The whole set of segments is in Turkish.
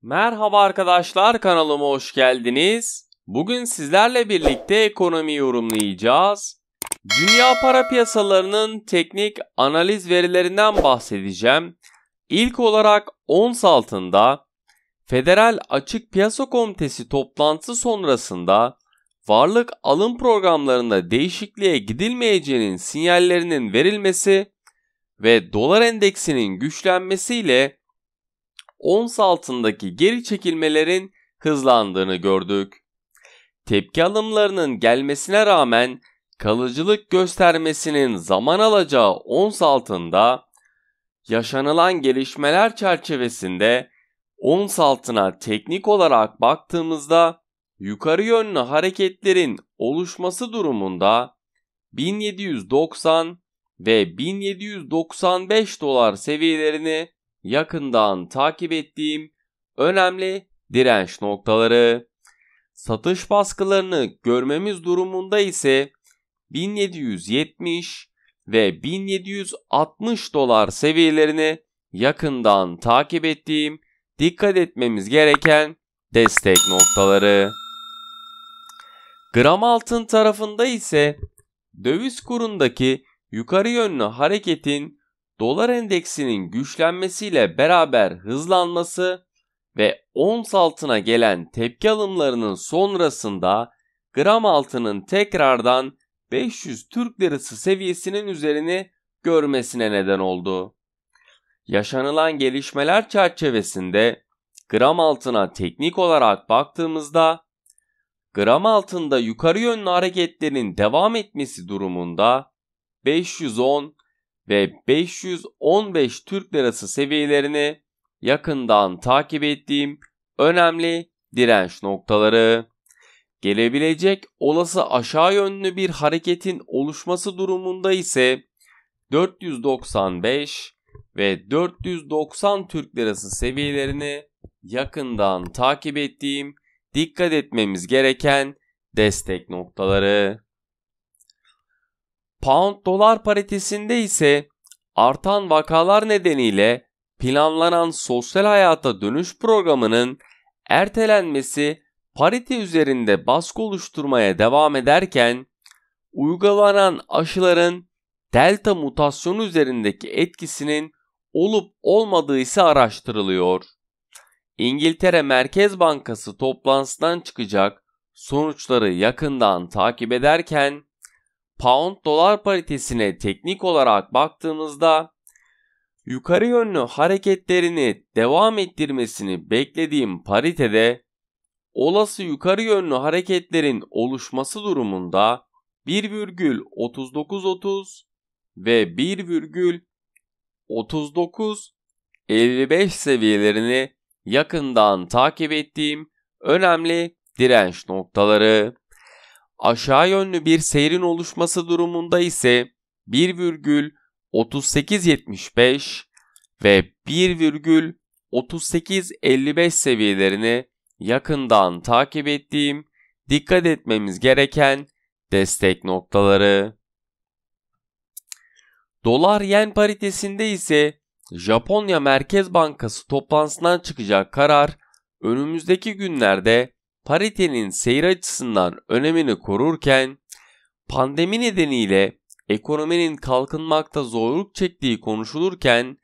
Merhaba arkadaşlar, kanalıma hoş geldiniz. Bugün sizlerle birlikte ekonomi yorumlayacağız. Dünya para piyasalarının teknik analiz verilerinden bahsedeceğim. İlk olarak ons altında Federal Açık Piyasa Komitesi toplantısı sonrasında varlık alım programlarında değişikliğe gidilmeyeceğinin sinyallerinin verilmesi ve dolar endeksinin güçlenmesiyle ons altındaki geri çekilmelerin hızlandığını gördük. Tepki alımlarının gelmesine rağmen kalıcılık göstermesinin zaman alacağı ons altında yaşanılan gelişmeler çerçevesinde ons altına teknik olarak baktığımızda yukarı yönlü hareketlerin oluşması durumunda 1790 ve 1795 dolar seviyelerini yakından takip ettiğim önemli direnç noktaları. Satış baskılarını görmemiz durumunda ise 1770 ve 1760 dolar seviyelerini yakından takip ettiğim, dikkat etmemiz gereken destek noktaları. Gram altın tarafında ise döviz kurundaki yukarı yönlü hareketin dolar endeksinin güçlenmesiyle beraber hızlanması ve ons altına gelen tepki alımlarının sonrasında gram altının tekrardan 500 Türk Lirası seviyesinin üzerini görmesine neden oldu. Yaşanılan gelişmeler çerçevesinde gram altına teknik olarak baktığımızda gram altında yukarı yönlü hareketlerin devam etmesi durumunda 510 ve 515 Türk Lirası seviyelerini yakından takip ettiğim önemli direnç noktaları. Gelebilecek olası aşağı yönlü bir hareketin oluşması durumunda ise 495 ve 490 Türk Lirası seviyelerini yakından takip ettiğim, dikkat etmemiz gereken destek noktaları. Pound dolar paritesinde ise artan vakalar nedeniyle planlanan sosyal hayata dönüş programının ertelenmesi parite üzerinde baskı oluşturmaya devam ederken uygulanan aşıların delta mutasyonu üzerindeki etkisinin olup olmadığı ise araştırılıyor. İngiltere Merkez Bankası toplantısından çıkacak sonuçları yakından takip ederken Pound dolar paritesine teknik olarak baktığımızda yukarı yönlü hareketlerini devam ettirmesini beklediğim paritede olası yukarı yönlü hareketlerin oluşması durumunda 1,3930 ve 1,3955 seviyelerini yakından takip ettiğim önemli direnç noktaları. Aşağı yönlü bir seyrin oluşması durumunda ise 1,3875 ve 1,3855 seviyelerini yakından takip ettiğim, dikkat etmemiz gereken destek noktaları. Dolar yen paritesinde ise Japonya Merkez Bankası toplantısından çıkacak karar önümüzdeki günlerde paritenin seyir açısından önemini korurken pandemi nedeniyle ekonominin kalkınmakta zorluk çektiği konuşulurken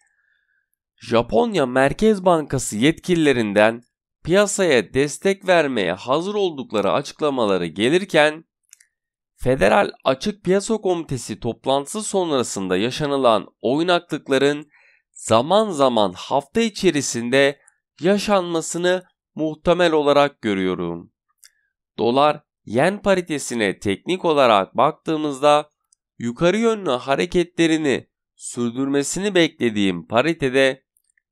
Japonya Merkez Bankası yetkililerinden piyasaya destek vermeye hazır oldukları açıklamaları gelirken Federal Açık Piyasa Komitesi toplantısı sonrasında yaşanılan oynaklıkların zaman zaman hafta içerisinde yaşanmasını muhtemel olarak görüyorum. Dolar yen paritesine teknik olarak baktığımızda yukarı yönlü hareketlerini sürdürmesini beklediğim paritede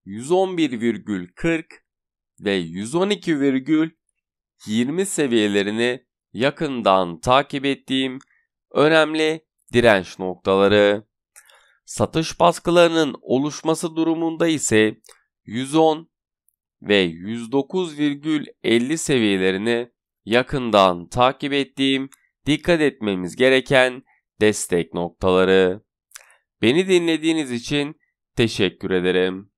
111,40 ve 112,20 seviyelerini yakından takip ettiğim önemli direnç noktaları. Satış baskılarının oluşması durumunda ise 110 ve 109,50 seviyelerini yakından takip ettiğim, dikkat etmemiz gereken destek noktaları. Beni dinlediğiniz için teşekkür ederim.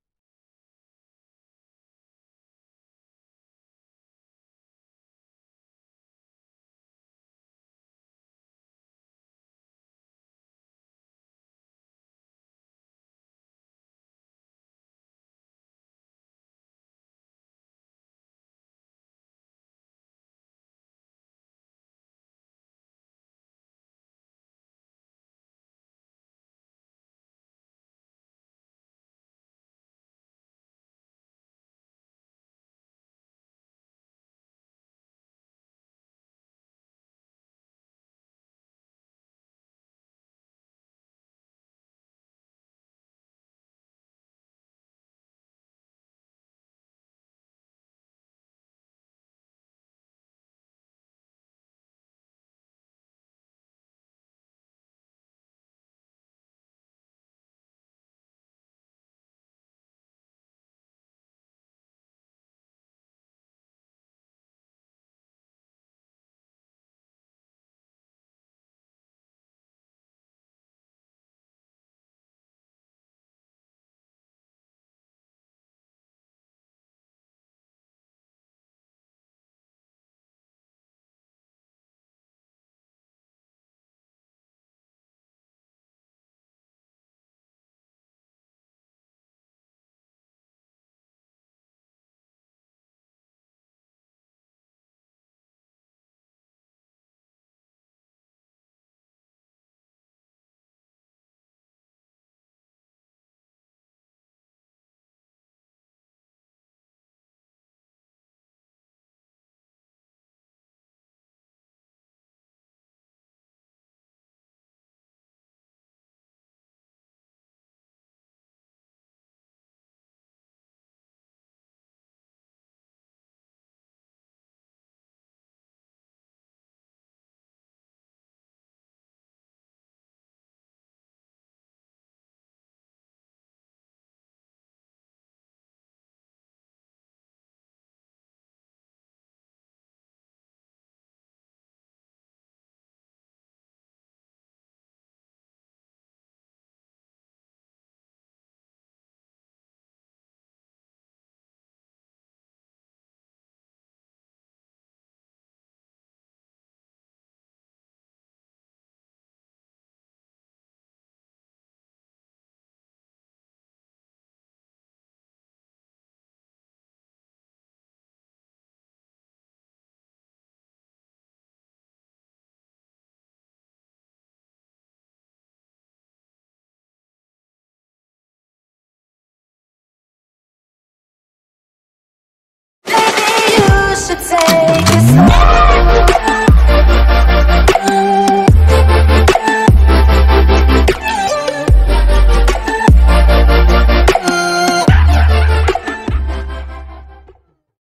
should take a